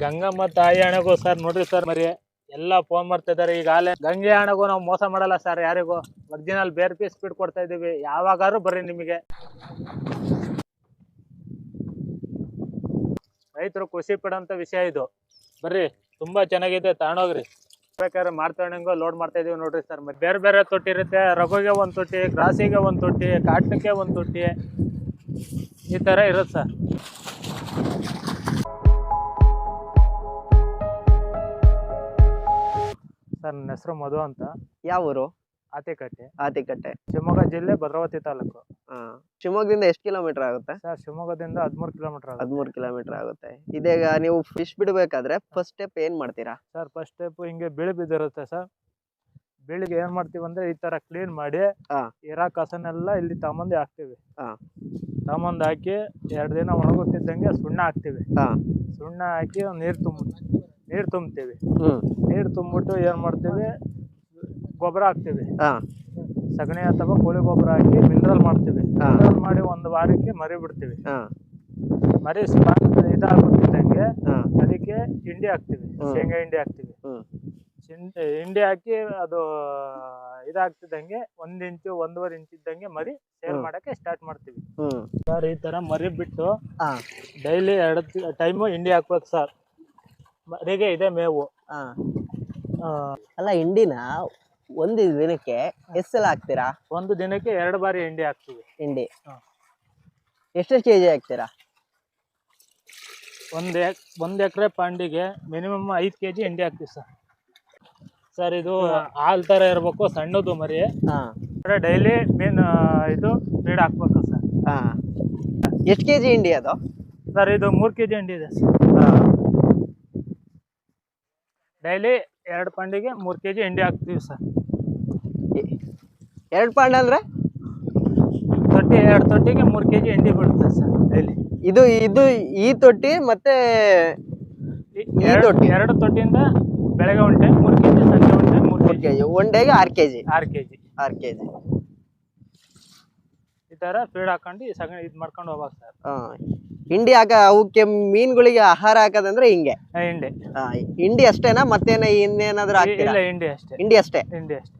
ಗಂಗಮ್ಮ ತಾಯಿ ಹಣೆಗೂ ಸರ್ ನೋಡ್ರಿ ಸರ್ ಮರಿ ಎಲ್ಲ ಫೋನ್ ಮಾಡ್ತಾ ಇದಾರೆ. ಈಗಾಗಲೇ ಗಂಗೆ ಹಣೆಗೂ ನಾವು ಮೋಸ ಮಾಡಲ್ಲ ಸರ್, ಯಾರಿಗೂ ಒರಿಜಿನಲ್ ಬೇರ್ ಪೀಸ್ ಸ್ಪೀಡ್ ಕೊಡ್ತಾ ಇದೀವಿ. ಯಾವಾಗಾದ್ರೂ ಬರ್ರಿ, ನಿಮಗೆ ರೈತರು ಖುಷಿ ಪಡೋಂತ ವಿಷಯ ಇದು. ಬರ್ರಿ, ತುಂಬಾ ಚೆನ್ನಾಗಿದೆ, ತಗೊಂಡೋಗ್ರಿ. ಬೇಕಾದ್ರೆ ಮಾರ್ತಣ್ಣಂಗು ಲೋಡ್ ಮಾಡ್ತಾ ಇದೀವಿ ನೋಡ್ರಿ ಸರ್. ಬೇರೆ ಬೇರೆ ತೊಟ್ಟಿ ಇರುತ್ತೆ. ರಘುಗೆ ಒಂದು ತೊಟ್ಟಿ, ಗ್ರಾಸಿಗೆ ಒಂದು ತೊಟ್ಟಿ, ಕಾಟ್ನಕ್ಕೆ ಒಂದು ತೊಟ್ಟಿ, ಈ ತರ ಇರುತ್ತೆ ಸರ್. ಸರ್ ನನ್ನ ಹೆಸರು ಮಧು ಅಂತ. ಯಾವ ಊರು? ಆತಿಕಟ್ಟೆ. ಆತಿಕಟ್ಟೆ, ಶಿವಮೊಗ್ಗ ಜಿಲ್ಲೆ ಭದ್ರಾವತಿ ತಾಲೂಕು. ಶಿವಮೊಗ್ಗದಿಂದ ಎಷ್ಟು ಕಿಲೋಮೀಟರ್ ಆಗುತ್ತೆ? ಸರ್ ಶಿವಮೊಗ್ಗದಿಂದ 13 ಕಿಲೋಮೀಟರ್ ಆಗುತ್ತೆ. 13 ಕಿಲೋಮೀಟರ್ ಆಗುತ್ತೆ. ಇದೀಗ ನೀವು ಫಿಶ್ ಬಿಡಬೇಕಾದ್ರೆ ಫಸ್ಟ್ ಸ್ಟೆಪ್ ಏನ್ ಮಾಡ್ತೀರಾ? ಸರ್ ಫಸ್ಟ್ ಸ್ಟೆಪ್ ಹಿಂಗೆ ಬಿಳಿ ಬಿದ್ದಿರುತ್ತೆ ಸರ್. ಬೆಳಿಗ್ಗೆ ಏನ್ ಮಾಡ್ತೀವಿ ಅಂದ್ರೆ ಈ ತರ ಕ್ಲೀನ್ ಮಾಡಿ ಇರಾ ಕಸನೆಲ್ಲ ಇಲ್ಲಿ ತಗೊಂಬಂದು ಹಾಕ್ತಿವಿ. ತಗೊಂಬಂದು ಹಾಕಿ 2 ದಿನ ಒಣಗುತ್ತಿದ್ದಂಗೆ ಸುಣ್ಣ ಹಾಕ್ತಿವಿ. ಸುಣ್ಣ ಹಾಕಿ ನೀರ್ ತುಂಬ್ತೀವಿ. ನೀರ್ ತುಂಬಿಟ್ಟು ಏನ್ ಮಾಡ್ತೀವಿ, ಗೊಬ್ಬರ ಹಾಕ್ತಿವಿ. ಸಗಣಿ ಅಥವಾ ಕೋಳಿ ಗೊಬ್ಬರ ಹಾಕಿ ಮಿನರಲ್ ಮಾಡ್ತೀವಿ. ಮಿನರಲ್ ಮಾಡಿ 1 ವಾರಕ್ಕೆ ಮರಿ ಬಿಡ್ತೀವಿ. ಮರಿ ಇದಾಗುತ್ತಿದ್ದಂಗೆ ಅದಕ್ಕೆ ಹಿಂಡಿ ಹಾಕ್ತಿವಿ, ಶೇಂಗಾ ಹಿಂಡಿ ಹಾಕ್ತಿವಿ. ಹಿಂಡಿ ಹಾಕಿ ಅದು ಇದಾಗ್ತಿದ್ದಂಗೆ 1 ಇಂಚು 1.5 ಇಂಚ್ ಇದ್ದಂಗೆ ಮರಿ ಸೇಲ್ ಮಾಡಕ್ಕೆ ಸ್ಟಾರ್ಟ್ ಮಾಡ್ತೀವಿ ಸರ್. ಈ ತರ ಮರಿ ಬಿಟ್ಟು ಡೈಲಿ 2 ಟೈಮು ಹಿಂಡಿ ಹಾಕ್ಬೇಕು ಸರ್. ಮರಿಗೆ ಇದೆ ಮೇವು. ಅಲ್ಲ, ಹಿಂಡಿನ ಒಂದು ದಿನಕ್ಕೆ ಎಷ್ಟು ಸಲ ಹಾಕ್ತೀರಾ? 1 ದಿನಕ್ಕೆ 2 ಬಾರಿ ಹಿಂಡಿ ಹಾಕ್ತೀವಿ. ಹಿಂಡಿ ಎಷ್ಟು ಕೆಜಿ ಹಾಕ್ತೀರಾ? 1 ಎಕರೆ ಪಾಂಡಿಗೆ ಮಿನಿಮಮ್ 5 kg ಹಿಂಡಿ ಹಾಕ್ತೀವಿ ಸರ್. ಸರ್ ಇದು ಹಾಲ್ ತರ ಇರ್ಬೇಕು, ಸಣ್ಣದು ಮರಿ. ಡೈಲಿ ಇದು ಫೀಡ್ ಹಾಕ್ಬೇಕು ಸರ್. ಎಷ್ಟು ಕೆಜಿ ಹಿಂಡಿ ಅದು? ಸರ್ ಇದು 3 kg ಹಿಂಡಿ ಇದೆ ಸರ್. ಡೈಲಿ 2 ಪಾಂಡಿಗೆ 3 kg ಹಿಂಡಿ ಹಾಕ್ತೀವಿ ಸರ್. 2 ಪಾಂಡ್ ಅಂದ್ರೆ 2 ತೊಟ್ಟಿಗೆ 3 kg ಹಿಂಡಿ ಬಿಡುತ್ತೆ ಸರ್ ಡೈಲಿ. ಇದು ಈ ತೊಟ್ಟಿ ಮತ್ತೆ 2 ತೊಟ್ಟಿಯಿಂದ ಬೆಳಗ್ಗೆ 1 ಟೈಮ್ 3 kg, ಸಂಜೆ 1 ಟೈಮ್ 3 kg. 1 ಡೇಗೆ 6 kg. 6 kg ಈ ತರ ಫೀಡ್ ಹಾಕೊಂಡು ಸಗಣಿ ಇದು ಮಾಡ್ಕೊಂಡು ಹೋಗ್ಬೇಕು ಸರ್. ಹಿಂಡಿ ಅವಕ್ಕೆ ಮೀನುಗಳಿಗೆ ಆಹಾರ ಹಾಕೋದಂದ್ರೆ ಹಿಂಗೆ ಹಿಂಡಿ ಅಷ್ಟೇನಾ? ಮತ್ತೇನ ಇನ್ನೇನಾದ್ರೂ ಹಾಕ್ತೀರಾ? ಹಿಂಡಿ ಅಷ್ಟೇ. ಹಿಂಡಿ ಅಷ್ಟೇ. ಹಿಂಡಿ ಅಷ್ಟೇ.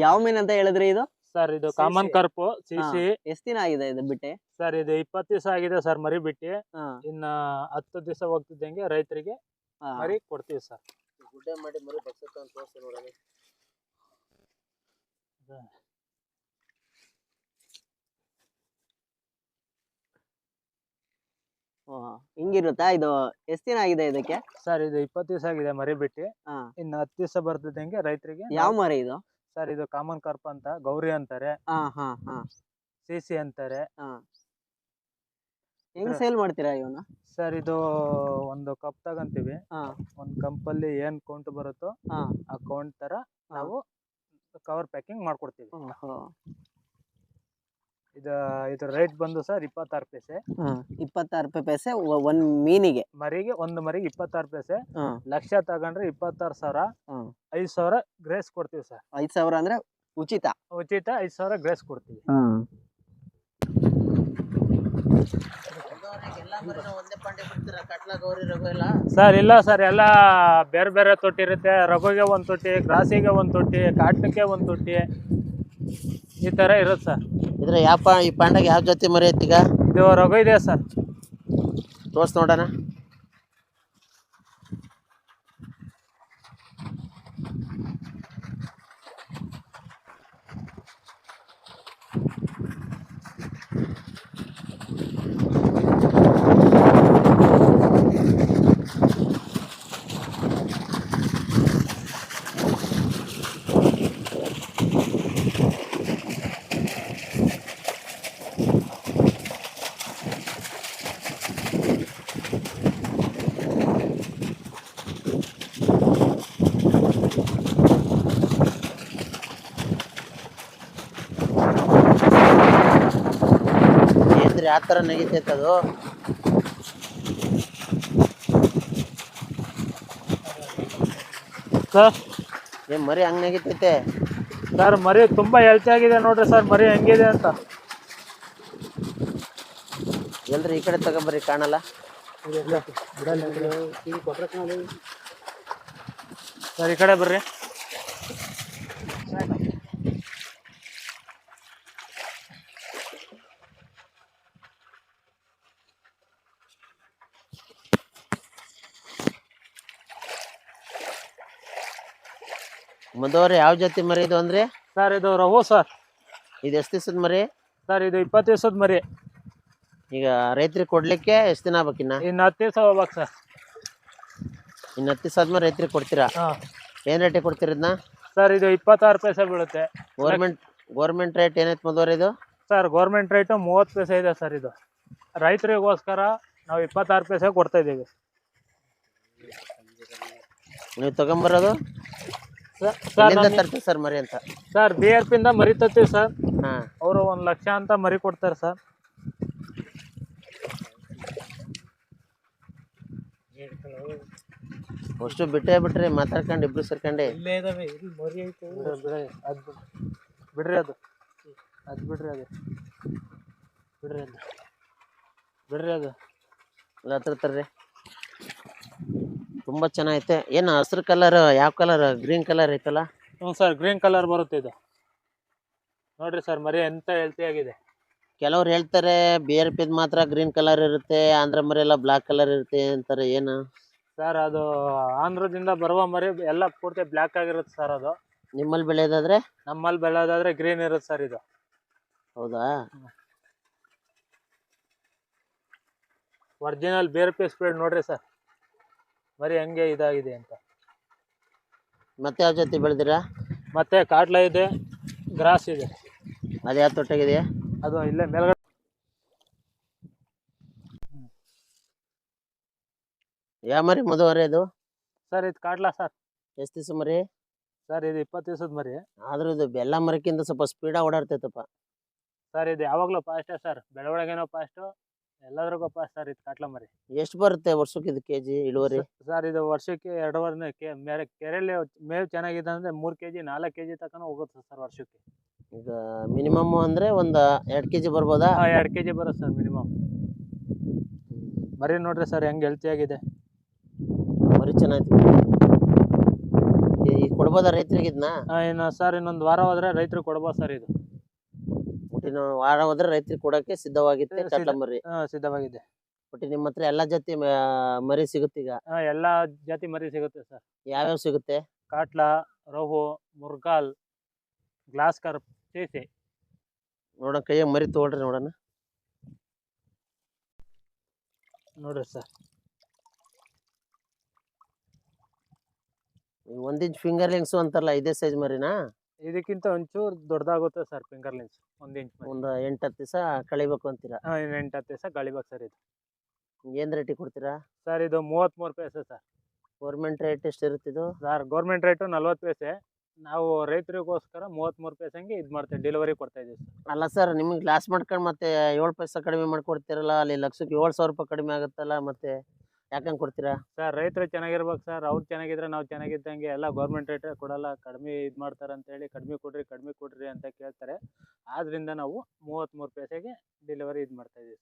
ಯಾವ ಮೀನ್ ಅಂತ ಹೇಳಿದ್ರಿ ಇದು? ಸರ್ ಇದು ಕಾಮನ್ ಕರ್ಪು ಸಿಸಿ. ಎಷ್ಟ್ ದಿನ ಆಗಿದೆ ಇದು ಬಿಟ್ಟೆ? ಸರ್ ಇದು 20 ದಿವಸ ಆಗಿದೆ ಸರ್ ಮರಿ ಬಿಟ್ಟು. ಇನ್ನ 10 ದಿವಸ ಹೋಗ್ತಿದ್ದಂಗೆ ರೈತರಿಗೆ ಮರಿ ಕೊಡ್ತೀವಿ ಸರ್. ಗುಡ್ಡೆ ಮಾಡಿ ಮರಿ ಬಗ್ಸತ್ತ ಅಂತ ತೋರಿಸ್ತೀನಿ ನೋಡೋಣ. ಹಿಂಗಿರುತ್ತಾ ಇದು? ಎಷ್ಟ್ ದಿನ ಆಗಿದೆ ಇದಕ್ಕೆ? ಸರ್ ಇದು 20 ದಿವಸ ಆಗಿದೆ ಮರಿ ಬಿಟ್ಟು. ಇನ್ನು 10 ದಿವಸ ಬರ್ತಿದ್ದಂಗೆ ರೈತರಿಗೆ. ಯಾವ ಮರಿ ಇದು? ಸರ್ ಇದು ಕಾಮನ್ ಕಾರ್ಪ್ ಅಂತ, ಗೌರಿ ಅಂತಾರೆ, ಸಿಸಿ ಅಂತಾರೆ. ಹೆಂಗ್ ಸೇಲ್ ಮಾಡ್ತೀರಾ ಇವನ್ನ? ಸರ್ ಇದು ಒಂದು ಕಪ್ ತಗಂತೀವಿ. ಒಂದು ಕಂಪಲ್ಲಿ ಏನ್ ಕೌಂಟ್ ಬರುತ್ತೋ ಆ ಕೌಂಟ್ ತರ ನಾವು ಕವರ್ ಪ್ಯಾಕಿಂಗ್ ಮಾಡ್ಕೊಡ್ತೀವಿ. ಇದು ರೇಟ್ ಬಂದು ಸರ್ 26 ಪೈಸೆ. 26 ಪೈಸೆ 1 ಮೀನಿಗೆ. ಮರಿಗೆ 1 ಮರಿಗೆ 26 ಪೈಸೆ. ಲಕ್ಷ ತಗೊಂಡ್ರೆ 26,000. 5,000 ಗ್ರೇಸ್ ಕೊಡ್ತೀವಿ ಸರ್. 5,000 ಅಂದ್ರೆ ಉಚಿತ? 5,000 ಗ್ರೇಸ್ ಕೊಡ್ತೀವಿ. ಸರ್ ಇಲ್ಲ ಸರ್, ಎಲ್ಲ ಬೇರೆ ಬೇರೆ ತೊಟ್ಟಿ ಇರುತ್ತೆ. ರಘುಗೆ 1 ತೊಟ್ಟಿ, ಗ್ರಾಸಿಗೆ 1 ತೊಟ್ಟಿ, ಕಾಟ್ನಕ್ಕೆ 1 ತೊಟ್ಟಿ, ಈ ತರ ಇರುತ್ತೆ ಸರ್. ಇದ್ರ ಈ ಪಾಂಡಾಗ ಯಾವ ಜೊತೆ ಮರಿ ಐತಿಗ? ಇದು ರಘು ಇದೆ ಸರ್. ತೋರ್ಸ್ ನೋಡೋಣ. ಯಾವ ತರ ನಗೀತೈತೆ ಅದು? ಏನ್ ಮರಿ ಹಂಗ್ ನಗೀತೈತೆ ಸರ್? ಮರಿ ತುಂಬಾ ಹೆಲ್ತಿ ಆಗಿದೆ ನೋಡ್ರಿ ಸರ್, ಮರಿ ಹೆಂಗಿದೆ ಅಂತ. ಎಲ್ರಿ ಈ ಕಡೆ ತಗೊಂಬರ್ರಿ, ಕಾಣಲ್ಲ. ಸರ್ ಈ ಕಡೆ ಬರ್ರಿ. ಮಧುವ್ರೆ ಯಾವ ಜಾತಿ ಮರಿ ಇದು ಅಂದ್ರೆ? ಸರ್ ಇದು ರಹು ಸರ್. ಇದು ಎಷ್ಟು ದಿವಸದ ಮರಿ? ಸರ್ ಇದು 20 ದಿವಸದ ಮರಿ. ಈಗ ರೈತರಿಗೆ ಕೊಡ್ಲಿಕ್ಕೆ ಎಷ್ಟು ದಿನ ಆಗ್ಬೇಕಿನ್ನ? ಇನ್ನು 10 ದಿವಸ ಹೋಗ್ಬೇಕು ಸರ್. ಇನ್ನು 10 ದಿವಸ ಆದ್ಮೇಲೆ ರೈತರಿಗೆ ಕೊಡ್ತೀರಾ? ಏನ್ ರೇಟಿಗೆ ಕೊಡ್ತೀರ ಇದನ್ನ? ಸರ್ ಇದು 26 ಪೈಸೆ ಬೀಳುತ್ತೆ. ಗೌರ್ಮೆಂಟ್ ರೇಟ್ ಏನೈತೆ ಮಧುವ್ರೆ ಇದು? ಸರ್ ಗೌರ್ಮೆಂಟ್ ರೇಟು 30 ಪೈಸೆ ಇದೆ ಸರ್. ಇದು ರೈತರಿಗೋಸ್ಕರ ನಾವು 26 ಪೈಸೆ ಕೊಡ್ತಾ ಇದ್ದೀವಿ. ನೀವು ತಗೊಂಬರೋದು ಸರ್ ತರ್ತೀವಿ ಸರ್ ಮರಿ ಅಂತ? ಸರ್ BRP ಇಂದ ಮರಿ ತರ್ತೀವಿ ಸರ್. ಹಾ, ಅವರು 1 ಲಕ್ಷ ಅಂತ ಮರಿ ಕೊಡ್ತಾರೆ ಸರ್. ಅಷ್ಟು ಬಿಟ್ರೆ ಮಾತಾಡ್ಕೊಂಡು ಇಬ್ರು ಸೇರ್ಕೊಂಡೆ. ಬಿಡ್ರಿ ಅದು ಬಿಡ್ರಿ ಅದು ಬಿಡ್ರಿ ಅದು ಬಿಡ್ರಿ ಅದು ಹತ್ರ ತರ್ರಿ. ತುಂಬಾ ಚೆನ್ನಾಗೈತೆ. ಏನು ಹಸಿರು ಕಲರ್? ಯಾವ ಕಲರ್? ಗ್ರೀನ್ ಕಲರ್ ಐತಲ್ಲ? ಹ್ಞೂ ಸರ್, ಗ್ರೀನ್ ಕಲರ್ ಬರುತ್ತೆ ಇದು. ನೋಡ್ರಿ ಸರ್ ಮರಿ ಎಂತ ಹೆಲ್ತಿ ಆಗಿದೆ. ಕೆಲವ್ರು ಹೇಳ್ತಾರೆ BRP ಮಾತ್ರ ಗ್ರೀನ್ ಕಲರ್ ಇರುತ್ತೆ, ಆಂಧ್ರ ಮರಿ ಎಲ್ಲ ಬ್ಲಾಕ್ ಕಲರ್ ಇರುತ್ತೆ ಅಂತಾರೆ. ಏನು ಸರ್ ಅದು ಆಂಧ್ರದಿಂದ ಬರುವ ಮರಿ ಎಲ್ಲ ಪೂರ್ತಿ ಬ್ಲ್ಯಾಕ್ ಆಗಿರುತ್ತೆ ಸರ್. ಅದು ನಿಮ್ಮಲ್ಲಿ ಬೆಳೆಯೋದಾದ್ರೆ? ನಮ್ಮಲ್ಲಿ ಬೆಳೆಯೋದಾದ್ರೆ ಗ್ರೀನ್ ಇರುತ್ತೆ ಸರ್ ಇದು. ಹೌದಾ? ಒರಿಜಿನಲ್ BRP ಸ್ಪೀಡ್ ನೋಡ್ರಿ ಸರ್ ಮರಿ ಹೆಂಗೆ ಇದಾಗಿದೆ ಅಂತ. ಮತ್ತೆ ಯಾವ ಜಾತಿ ಬೆಳೆದಿರಾ? ಮತ್ತೆ ಕಾಟ್ಲ ಇದೆ, ಗ್ರಾಸ್ ಇದೆ. ಅದು ಯಾವ ತೊಟ್ಟಾಗಿದೆಯಾ? ಅದು ಇಲ್ಲೇ ಮೇಲ್ಗಡೆ. ಯಾವ ಮರಿ ಮಧುವ್ರೆ ಇದು? ಸರ್ ಇದು ಕಾಟ್ಲ ಸರ್. ಎಷ್ಟು ದಿವಸ ಮರಿ? ಸರ್ ಇದು 20 ದಿವಸದ ಮರಿ. ಆದ್ರೂ ಇದು ಬೆಲ್ಲ ಮರಕ್ಕಿಂತ ಸ್ವಲ್ಪ ಸ್ಪೀಡಾಗಿ ಓಡಾಡ್ತೈತಪ್ಪ. ಸರ್ ಇದು ಯಾವಾಗಲೂ ಫಾಸ್ಟೇ ಸರ್. ಬೆಳವಣಿಗೆನೋ ಫಾಸ್ಟು, ಎಲ್ಲದ್ರಿಗೂ ಫಾಸ್ಟ್ ಸರ್ ಇದು ಕಾಟ್ಲ ಮರಿ. ಎಷ್ಟು ಬರುತ್ತೆ ವರ್ಷಕ್ಕೆ ಇದು ಕೆಜಿ ಇಳುವರಿ? ಸರ್ ಇದು ವರ್ಷಕ್ಕೆ 2 ಕೆರೆಯಲ್ಲಿ ಮೇವು ಚೆನ್ನಾಗಿದೆ ಅಂದ್ರೆ 3 kg 4 kg ತನಕ ಹೋಗುತ್ತೆ ಸರ್ ವರ್ಷಕ್ಕೆ. ಈಗ ಮಿನಿಮಮ್ ಅಂದ್ರೆ ಒಂದು 2 kg ಬರ್ಬೋದಾ? 2 kg ಬರುತ್ತೆ ಸರ್ ಮಿನಿಮಮ್. ಮರಿ ನೋಡ್ರಿ ಸರ್ ಹೆಂಗ್ ಹೆಲ್ತಿ ಆಗಿದೆ. ಮರಿ ಚೆನ್ನಾಗಿ ಕೊಡ್ಬೋದಾ ರೈತರಿಗೆ ಇದನ್ನ? ಇನ್ನು ಸರ್ ಇನ್ನೊಂದು ವಾರ ಹೋದ್ರೆ ರೈತರು ಕೊಡ್ಬೋದು ಸರ್. ಇದು ಇನ್ನು ವಾರ ಹೋದ್ರೆ ರೈತರಿಗೆ ಕೊಡಕ್ಕೆ ಸಿದ್ಧವಾಗಿತ್ತೆ ಕಾಟ್ಲ ಮರಿ. ಸಿದ್ಧವಾಗಿದೆ. ಒಟ್ಟು ನಿಮ್ಮ ಹತ್ರ ಎಲ್ಲಾ ಜಾತಿ ಮರಿ ಸಿಗುತ್ತೆ ಈಗ? ಎಲ್ಲಾ ಜಾತಿ ಮರಿ ಸಿಗುತ್ತೆ ಸರ್. ಯಾವ್ಯಾವ ಸಿಗುತ್ತೆ? Catla, rohu, ಮುರ್ಗಾಲ್, glass carp, ಚೇಸೆ. ನೋಡೋಣ ಕೈಯಾಗ ಮರಿ ತಗೊಳ್ರಿ ನೋಡೋಣ. ನೋಡ್ರಿ ಸರ್ 1 ಇಂಚ್ ಫಿಂಗರ್ ಲಿಂಕ್ಸ್ ಅಂತಾರಲ್ಲ, ಇದೇ ಸೈಜ್ ಮರಿನಾ? ಇದಕ್ಕಿಂತ ಒಂಚೂರು ದೊಡ್ಡದಾಗುತ್ತೆ ಸರ್ ಫಿಂಗರ್ ಲಿಂಕ್ಸ್. 1 ಇಂಚ್. ಒಂದು 8-10 ದಿವಸ ಕಳಿಬೇಕು ಅಂತೀರಾ? 8-10 ದಿವಸ ಕಳಿಬೇಕು ಸರ್. ಇದು ಏನ್ ರೇಟಿಗೆ ಕೊಡ್ತೀರಾ ಸರ್? ಇದು 33 ಪೈಸೆ ಸರ್. ಗೌರ್ಮೆಂಟ್ ರೇಟ್ ಎಷ್ಟು ಇರುತ್ತೆ ಇದು? ಸರ್ ಗೌರ್ಮೆಂಟ್ ರೇಟು 40 ಪೈಸೆ. ನಾವು ರೈತರಿಗೋಸ್ಕರ 33 ಪೈಸೆಗೆ ಇದು ಮಾಡ್ತೇವೆ, ಡೆಲಿವರಿ ಕೊಡ್ತಾ ಇದ್ದೀವಿ ಸರ್. ಅಲ್ಲ ಸರ್, ನಿಮಗೆ ಲಾಸ್ ಮಾಡ್ಕೊಂಡು ಮತ್ತೆ 7 ಪೈಸೆ ಕಡಿಮೆ ಮಾಡ್ಕೊಡ್ತೀರಲ್ಲ, ಅಲ್ಲಿ ಲಕ್ಷಕ್ಕೆ 7,000 ರೂಪಾಯಿ ಕಡಿಮೆ ಆಗುತ್ತಲ್ಲ, ಮತ್ತೆ ಯಾಕಂಗೆ ಕೊಡ್ತೀರಾ ಸರ್? ರೈತರು ಚೆನ್ನಾಗಿರ್ಬೇಕು ಸರ್. ಅವ್ರು ಚೆನ್ನಾಗಿದ್ರೆ ನಾವು ಚೆನ್ನಾಗಿದ್ದಂಗೆ. ಎಲ್ಲ ಗೌರ್ಮೆಂಟ್ ರೇಟ್ ಕೊಡಲ್ಲ, ಕಡಿಮೆ ಇದು ಮಾಡ್ತಾರೆ ಅಂತೇಳಿ ಕಡಿಮೆ ಕೊಡ್ರಿ ಅಂತ ಕೇಳ್ತಾರೆ. ಆದ್ರಿಂದ ನಾವು 33 ಪೈಸೆಗೆ ಡೆಲಿವರಿ ಇದು ಮಾಡ್ತಾ ಇದ್ದೀವಿ.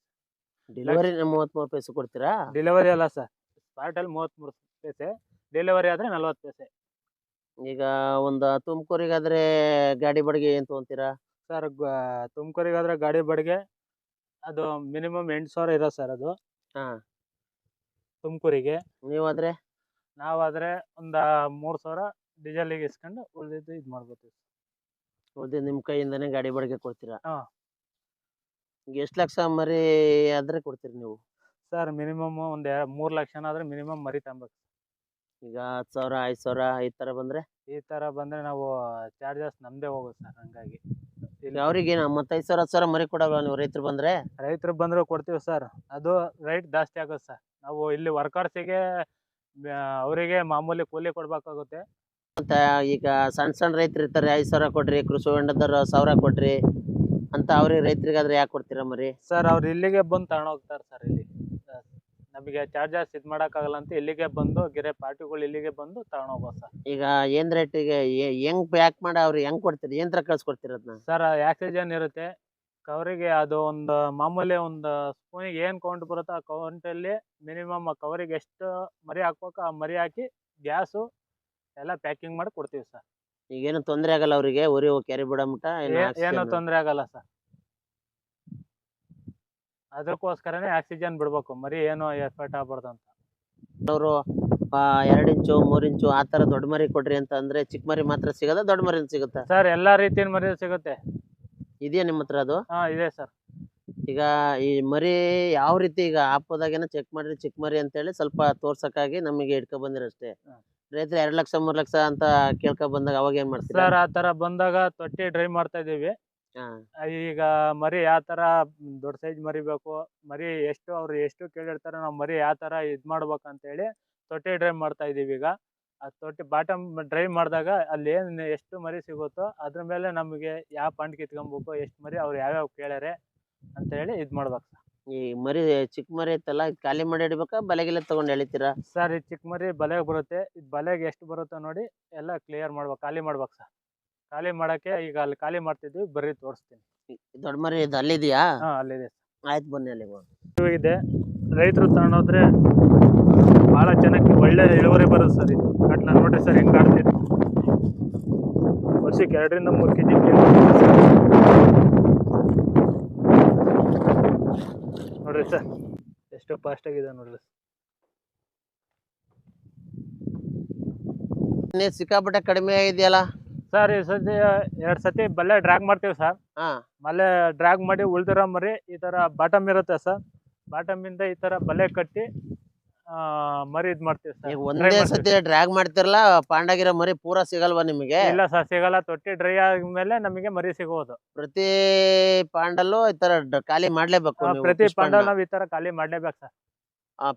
ಡೆಲಿವರಿ 33 ಪೈಸೆ ಕೊಡ್ತೀರಾ? ಡೆಲಿವರಿ ಅಲ್ಲ ಸರ್, ಸ್ಪಾಟಲ್ಲಿ 33 ಪೈಸೆ, ಡೆಲಿವರಿ ಆದರೆ 40 ಪೈಸೆ. ಈಗ ಒಂದು ತುಮಕೂರಿಗಾದ್ರೆ ಗಾಡಿ ಬಾಡಿಗೆ ಏನು ತೊಗೊಂತೀರಾ ಸರ್? ತುಮಕೂರಿಗಾದ್ರೆ ಗಾಡಿ ಬಾಡಿಗೆ ಅದು ಮಿನಿಮಮ್ 8,000 ಇರೋ ಸರ್ ಅದು. ಹಾಂ, ತುಮಕೂರಿಗೆ. ನೀವಾದ್ರೆ? ನಾವಾದರೆ ಒಂದು 3,000 ಡೀಸೆಲಿಗೆ ಇಸ್ಕೊಂಡು ಉಳಿದಿದ್ದು ಇದು ಮಾಡ್ಬೋದು. ಉಳಿದಿದ್ದು ನಿಮ್ಮ ಕೈಯಿಂದನೇ ಗಾಡಿ ಬಾಡಿಗೆ ಕೊಡ್ತೀರಾ? ಹಾಂ. ಈಗ ಎಷ್ಟು ಲಕ್ಷ ಮರಿ ಆದರೆ ಕೊಡ್ತೀರಿ ನೀವು? ಸರ್ ಮಿನಿಮಮ್ ಒಂದು 3 ಲಕ್ಷನಾದ್ರೆ ಮಿನಿಮಮ್ ಮರಿ ತಗೊಬೇಕು. ಈಗ 10,000 5,000 ಈ ಥರ ಬಂದರೆ? ಈ ಥರ ಬಂದರೆ ನಾವು ಚಾರ್ಜಸ್ ನಮ್ಮದೇ ಹೋಗುತ್ತೆ ಸರ್. ಹಂಗಾಗಿ ಅವ್ರಿಗೇನು ಮತ್ತೆ 5,000 10,000 ಮರಿ ಕೊಡಲ್ಲ ನೀವು ರೈತರು ಬಂದರೆ? ರೈತರು ಬಂದರೂ ಕೊಡ್ತೀವಿ ಸರ್. ಅದು ರೇಟ್ ಜಾಸ್ತಿ ಆಗುತ್ತೆ ಸರ್. ನಾವು ಇಲ್ಲಿ ವರ್ಕರ್ಸಿಗೆ ಅವರಿಗೆ ಮಾಮೂಲಿ ಕೂಲಿ ಕೊಡಬೇಕಾಗುತ್ತೆ. ಮತ್ತು ಈಗ ಸಣ್ಣ ರೈತರು ಇರ್ತಾರೆ, 5,000 ಕೊಡ್ರಿ, ಕೃಷಿ ಹೊಂಡದವ್ರು 1,000 ಕೊಡ್ರಿ ಅಂತ ಅವ್ರಿಗೆ ರೈತರಿಗಾದ್ರೆ ಯಾಕೆ ಕೊಡ್ತೀರಾ ಮರಿ? ಸರ್ ಅವ್ರು ಇಲ್ಲಿಗೆ ಬಂದು ತಗೊಂಡೋಗ್ತಾರೆ ಸರ್. ಇಲ್ಲಿ ನಮಗೆ ಚಾರ್ಜಸ್ ಇದು ಮಾಡೋಕ್ಕಾಗಲ್ಲ ಅಂತ ಇಲ್ಲಿಗೆ ಬಂದು ಪಾರ್ಟಿಗಳು ಇಲ್ಲಿಗೆ ಬಂದು ತಗೊಂಡೋಗ್ಬೋದು ಸರ್. ಈಗ ಏನು ರೇಟಿಗೆ ಹೆಂಗ್ ಪ್ಯಾಕ್ ಮಾಡಿ ಅವ್ರಿಗೆ ಹೆಂಗ್ ಕೊಡ್ತೀರಿ? ಏನು ಥರ ಕಳ್ಸಿಕೊಡ್ತೀರಿ ಅದನ್ನ? ಸರ್ ಆಕ್ಸಿಜನ್ ಇರುತ್ತೆ, ಕವರಿಗೆ ಅದು ಒಂದು ಮಾಮೂಲಿ ಒಂದು ಸ್ಪೂನಿಗೆ ಏನ್ ಕೌಂಟ್ ಬರುತ್ತೋ ಆ ಕೌಂಟಲ್ಲಿ ಮಿನಿಮಮ್ ಕವರಿಗೆ ಎಷ್ಟು ಮರಿ ಹಾಕ್ಬೇಕು ಆ ಮರಿ ಹಾಕಿ ಗ್ಯಾಸು ಎಲ್ಲ ಪ್ಯಾಕಿಂಗ್ ಮಾಡಿ ಕೊಡ್ತೀವಿ ಸರ್. ಈಗೇನು ತೊಂದ್ರೆ ಆಗಲ್ಲ ಅವ್ರಿಗೆ ಊರಿ ಕ್ಯಾರಿ ಬಿಡಮಟ ಏನು ತೊಂದರೆ ಆಗಲ್ಲ ಸರ್. ಅದಕ್ಕೋಸ್ಕರನೇ ಆಕ್ಸಿಜನ್ ಬಿಡ್ಬೇಕು, ಮರಿ ಏನು ಎಫೆಕ್ಟ್ ಆಗ್ಬಾರ್ದು ಅಂತ. ಅವರು 2 ಇಂಚು 3 ಇಂಚು ಆ ತರ ದೊಡ್ಡ ಮರಿ ಕೊಡ್ರಿ ಅಂತ ಅಂದ್ರೆ ಚಿಕ್ಕ ಮರಿ ಮಾತ್ರ ಸಿಗದ ದೊಡ್ಡ ಮರಿ ಸಿಗುತ್ತಾ ಸರ್? ಎಲ್ಲಾ ರೀತಿಯ ಮರಿ ಸಿಗುತ್ತೆ. ಇದೆಯಾ ನಿಮ್ಮ ಹತ್ರ ಅದು? ಇದೆ ಸರ್. ಈಗ ಈ ಮರಿ ಯಾವ ರೀತಿ ಈಗ ಆಪದಾಗೇನ ಚೆಕ್ ಮಾಡ್ರಿ ಚಿಕ್ಕ ಮರಿ ಅಂತ ಹೇಳಿ ಸ್ವಲ್ಪ ತೋರ್ಸಕ್ಕಾಗಿ ನಮಗೆ ಇಟ್ಕೊ ಬಂದಿರಷ್ಟೇ. ರೈತರು 2 ಲಕ್ಷ 3 ಲಕ್ಷ ಅಂತ ಕೇಳ್ಕೊ ಬಂದಾಗ ಅವಾಗ ಏನ್ ಮಾಡ್ತೀರಾ ಸರ್? ಆ ತರ ಬಂದಾಗ ತೊಟ್ಟಿ ಡ್ರೈ ಮಾಡ್ತಾ ಇದೀವಿ. ಈಗ ಮರಿ ಯಾವ ತರ ದೊಡ್ಡ ಸೈಜ್ ಮರಿ ಬೇಕು, ಮರಿ ಎಷ್ಟು ಅವ್ರು ಎಷ್ಟು ಕೇಳಿರ್ತಾರೆ, ನಾವು ಮರಿ ಯಾವ ತರ ಇದ್ ಮಾಡ್ಬೇಕಂತ ಹೇಳಿ ತೊಟ್ಟಿ ಡ್ರೈ ಮಾಡ್ತಾ ಇದೀವಿ. ಈಗ ಆ ತೊಟ್ಟಿ ಬಾಟಮ್ ಡ್ರೈ ಮಾಡಿದಾಗ ಅಲ್ಲಿ ಏನ್ ಎಷ್ಟು ಮರಿ ಸಿಗುತ್ತೋ ಅದ್ರ ಮೇಲೆ ನಮಗೆ ಯಾವ ಫಂಡ್ ಕಿತ್ಕೊಬೇಕು, ಎಷ್ಟು ಮರಿ ಅವ್ರು ಯಾವ್ಯಾವ ಕೇಳ್ಯಾರೆ ಅಂತ ಹೇಳಿ ಇದ್ ಮಾಡ್ಬೇಕು ಸರ್. ಈ ಮರಿ ಚಿಕ್ಕ ಮರಿ ಐತಲ್ಲ ಖಾಲಿ ಮಾಡಿ ಇಡ್ಬೇಕಾ ಬಲೆಗಿಲೆ ತಗೊಂಡ್ ಎಳಿತೀರಾ ಸರ್? ಈ ಚಿಕ್ಕ ಮರಿ ಬಲೆಗೆ ಬರುತ್ತೆ, ಇದು ಬಲೆಗೆ ಎಷ್ಟು ಬರುತ್ತೋ ನೋಡಿ ಎಲ್ಲ ಕ್ಲಿಯರ್ ಮಾಡ್ಬೇಕು, ಖಾಲಿ ಮಾಡ್ಬೇಕು ಸರ್. ಖಾಲಿ ಮಾಡಕ್ಕೆ ಈಗ ಅಲ್ಲಿ ಖಾಲಿ ಮಾಡ್ತಿದ್ವಿ, ಬರ್ರಿ ತೋರಿಸ್ತೀನಿ. ದೊಡ್ಡ ಮರಿ ಇದು ಅಲ್ಲಿದೆಯಾ? ಅಲ್ಲಿದೆ. ಆಯ್ತು ಬನ್ನಿ ಅಲ್ಲಿ ಇದೆ. ರೈತರು ತಗೊಂಡೋದ್ರೆ ಬಹಳ ಚೆನ್ನಾಗಿ ಒಳ್ಳೆ ಇಳುವರಿ ಬರುತ್ತೆ ಸರ್. ಇದು ಕಟ್ಲ ನೋಡ್ರಿ ಸರ್ ಹೆಂಗ್ ಆಡ್ತಿದೆ. ವರ್ಷಕ್ಕೆ 2 ರಿಂದ 3 ಕೆಜಿ ನೋಡ್ರಿ ಸರ್ ಎಷ್ಟು ಫಾಸ್ಟ್ ಆಗಿದೆ ನೋಡ್ರಿ. ಸಿಕ್ಕಾಪಟ್ಟೆ ಕಡಿಮೆ ಆಗಿದೆಯಲ್ಲ ಸರ್? ಈ ಸತಿ 2 ಸತಿ ಬಲ್ಲೆ ಡ್ರ್ಯಾಗ್ ಮಾಡ್ತೀವಿ ಸರ್. ಬಲ್ಲೆ ಡ್ರ್ಯಾಗ್ ಮಾಡಿ ಉಳ್ದಿರೋ ಮರಿ ಈ ತರ ಬಾಟಮ್ ಇರುತ್ತೆ ಸರ್, ಬಾಟಮ್ ಇಂದ ಈ ತರ ಬಲೆ ಕಟ್ಟಿ ಮರಿ ಇದ್ ಮಾಡ್ತೀವಿ ಸರ್. ಒಂದೇ ಸತಿ ಡ್ರ್ಯಾಗ್ ಮಾಡ್ತಿರಲ್ಲ ಪಾಂಡಾಗಿರೋ ಮರಿ ಪೂರಾ ಸಿಗಲ್ವಾ ನಿಮಗೆ? ಇಲ್ಲ ಸರ್, ಸಿಗಲ್ಲ. ತೊಟ್ಟಿ ಡ್ರೈ ಆದ್ಮೇಲೆ ನಮಗೆ ಮರಿ ಸಿಗೋದು. ಪ್ರತಿ ಪಾಂಡಲ್ಲೂ ಈ ತರ ಖಾಲಿ ಮಾಡ್ಲೇಬೇಕು? ಪ್ರತಿ ಪಾಂಡಲ್ ನಾವ್ ಈ ತರ ಖಾಲಿ ಮಾಡ್ಲೇಬೇಕು ಸರ್.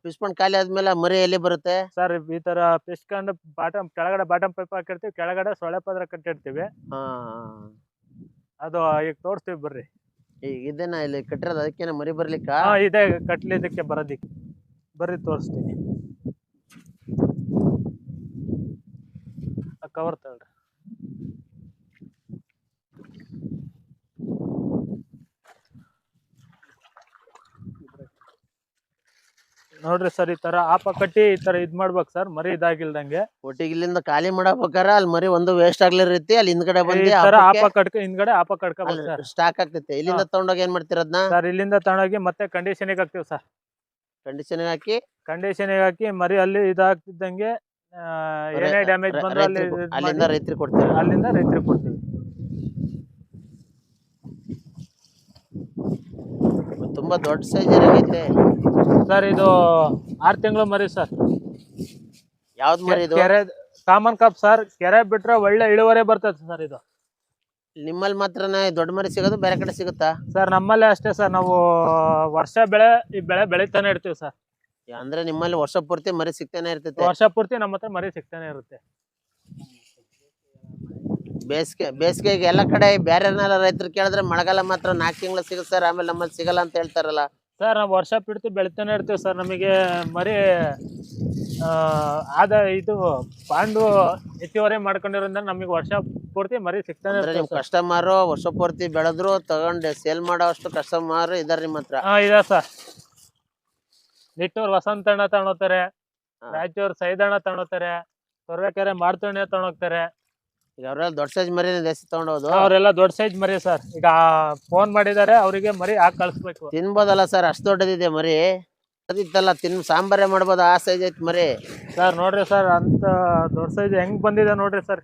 ಫಿಶ್ ಪಾಂಡ್ ಖಾಲಿ ಆದ್ಮೇಲೆ ಮರಿ ಎಲ್ಲಿ ಬರುತ್ತೆ ಸರ್? ಈ ತರ ಫಿಶ್ ಪಾಂಡ್ ಬಾಟಮ್ ಕೆಳಗಡೆ ಬಾಟಮ್ ಪೈಪ್ ಹಾಕಿರ್ತೀವಿ, ಕೆಳಗಡೆ ಸೊಳ್ಳೆ ಪದ್ರ ಕಟ್ಟಿರ್ತೀವಿ. ಅದು ಈಗ ತೋರಿಸ್ತೀವಿ ಬರ್ರಿ. ಈಗ ಇದನ್ನ ಇಲ್ಲಿ ಕಟ್ಟಿರೋದು ಅದಕ್ಕೇನ ಮರಿ ಬರ್ಲಿಕ್ಕ? ಇದೆ ಕಟ್ಲಿದಕ್ಕೆ ಬರೋದಿಕ್ಕೆ, ಬರ್ರಿ ತೋರಿಸ್ತೀನಿ. ಕವರ್ ತಗೊಳ್ರಿ. ನೋಡ್ರಿ ಸರ್, ಈ ತರ ಆಪ ಕಟ್ಟಿ ಈ ತರ ಇದ್ ಮಾಡ್ಬೇಕು ಸರ್, ಮರಿ ಇದಾಗಿಲ್ದಂಗೆ. ಒಟ್ಟಿಗೆ ಇಲ್ಲಿಂದ ಖಾಲಿ ಮಾಡಬೇಕಾರ ಅಲ್ಲಿ ಮರಿ ಒಂದು ವೇಸ್ಟ್ ಆಗ್ಲಿ ರೀತಿ ಅಲ್ಲಿ ಹಿಂದ್ಗಡೆ ಬಂದು ಆಪ ಕಟ್ಕ ಹಿಂದ್ಗಡೆ ಆಪ ಕಟ್ಕೋಬೇಕು ಸರ್. ಸ್ಟಾಕ್ ಆಗ್ತೈತೆ. ಇಲ್ಲಿಂದ ತಗೊಂಡೋಗಿ ಏನ್ ಮಾಡ್ತೀರ ಅದನ್ನ? ಸರ್ ಇಲ್ಲಿಂದ ತಗೊಂಡೋಗಿ ಮತ್ತೆ ಕಂಡೀಷನ್ ಹಾಕ್ತಿವಿ ಸರ್. ಕಂಡೀಷನ್ ಹಾಕಿ ಮರಿ ಅಲ್ಲಿ ಇದಾಗ್ತಿದ್ದಂಗೆ ಏನೇ ಡ್ಯಾಮೇಜ್ ಬಂದ್ರೆ ಅಲ್ಲಿಂದ ರೈತರಿಗೆ ಕೊಡ್ತೀವಿ. ಅಲ್ಲಿಂದ ರೈತರಿಗೆ ಕೊಡ್ತೀವಿ. ತುಂಬಾ ದೊಡ್ಡ ಸೈಜ್ ಏನಾಗೈತೆ ಸರ್? ಇದು 6 ತಿಂಗಳು ಮರಿ ಸರ್. ಯಾವ್ದು ಮರಿ ಇದು? Common cup sir. ಕೆರೆ ಬಿಟ್ರೆ ಒಳ್ಳೆ ಇಳುವರಿ ಬರ್ತದೆ ಸರ್. ಇದು ನಿಮ್ಮಲ್ಲಿ ಮಾತ್ರನೇ ದೊಡ್ಡ ಮರಿ ಸಿಗೋದು, ಬೇರೆ ಕಡೆ ಸಿಗುತ್ತಾ ಸರ್? ನಮ್ಮಲ್ಲೇ ಅಷ್ಟೇ ಸರ್. ನಾವು ವರ್ಷ ಈ ಬೆಳೆ ಬೆಳಿತಾನೆ ಇರ್ತೀವಿ ಸರ್. ಅಂದ್ರೆ ನಿಮ್ಮಲ್ಲಿ ವರ್ಷ ಪೂರ್ತಿ ಮರಿ ಸಿಗ್ತಾನೆ ಇರ್ತೈತೆ? ವರ್ಷ ಪೂರ್ತಿ ನಮ್ಮ ಹತ್ರ ಮರಿ ಸಿಗ್ತಾನೆ ಇರುತ್ತೆ. ಬೇಸಿಗೆಗೆ ಎಲ್ಲ ಕಡೆ ಬೇರೆ ರೈತರು ಕೇಳಿದ್ರೆ ಮಳೆಗಾಲ ಮಾತ್ರ 4 ತಿಂಗಳು ಸಿಗುತ್ತೆ ಸರ್, ಆಮೇಲೆ ನಮ್ಮಲ್ಲಿ ಸಿಗಲ್ಲ ಅಂತ ಹೇಳ್ತಾರಲ್ಲ. ಸರ್ ನಾವು ವರ್ಷ ಬಿಡ್ತಿ ಬೆಳಿತಾನೆ ಇರ್ತೀವಿ ಸರ್. ನಮಗೆ ಮರಿ ಇದು ಪಾಂಡು ಹೆಚ್ಚುವರಿ ಮಾಡ್ಕೊಂಡಿರೋದ್ರಿಂದ ನಮಗೆ ವರ್ಷ ಪೂರ್ತಿ ಮರಿ ಸಿಗ್ತಾನೆ ಇರ್ತದೆ. ನಿಮ್ ಕಸ್ಟಮರ್ ವರ್ಷ ಪೂರ್ತಿ ಬೆಳೆದ್ರು ತಗೊಂಡು ಸೇಲ್ ಮಾಡೋ ಅಷ್ಟು ಕಸ್ಟಮರ್ ಇದಾರೆ ನಿಮ್ಮ ಹತ್ರ? ಇದೆ ಸರ್. ನಿಟ್ಟೂರ್ ವಸಂತಣ್ಣ ತಗೊಂಡೋಗ್ತಾರೆ, ರಾಯಚೂರ್ ಸೈದಣ್ಣ ತಗೊಂಡೋಗ್ತಾರೆ, ತೊರ್ವೆಕೆರೆ ಮಾರ್ತಣ್ಣ ತಗೊಂಡೋಗ್ತಾರೆ. ಈಗ ಅವರೆಲ್ಲ ದೊಡ್ಡ ಸೈಜ್ ಮರಿ ಜಾಸ್ತಿ ತಗೊಂಡೋದು? ಅವರೆಲ್ಲ ದೊಡ್ಡ ಸೈಜ್ ಮರಿ ಸರ್. ಈಗ ಫೋನ್ ಮಾಡಿದ್ದಾರೆ, ಅವರಿಗೆ ಮರಿ ಹಾಕಿ ಕಳಿಸ್ಬೇಕು. ತಿನ್ಬೋದಲ್ಲ ಸರ್? ಅಷ್ಟು ದೊಡ್ಡದಿದೆ ಮರಿ. ಅದಿತ್ತಲ್ಲ ಸಾಂಬಾರೇ ಮಾಡ್ಬೋದು, ಆ ಸೈಜ್ ಐತಿ ಮರಿ ಸರ್. ನೋಡ್ರಿ ಸರ್, ಅಂತ ದೊಡ್ಡ ಸೈಜ್ ಹೆಂಗ್ ಬಂದಿದೆ ನೋಡ್ರಿ ಸರ್.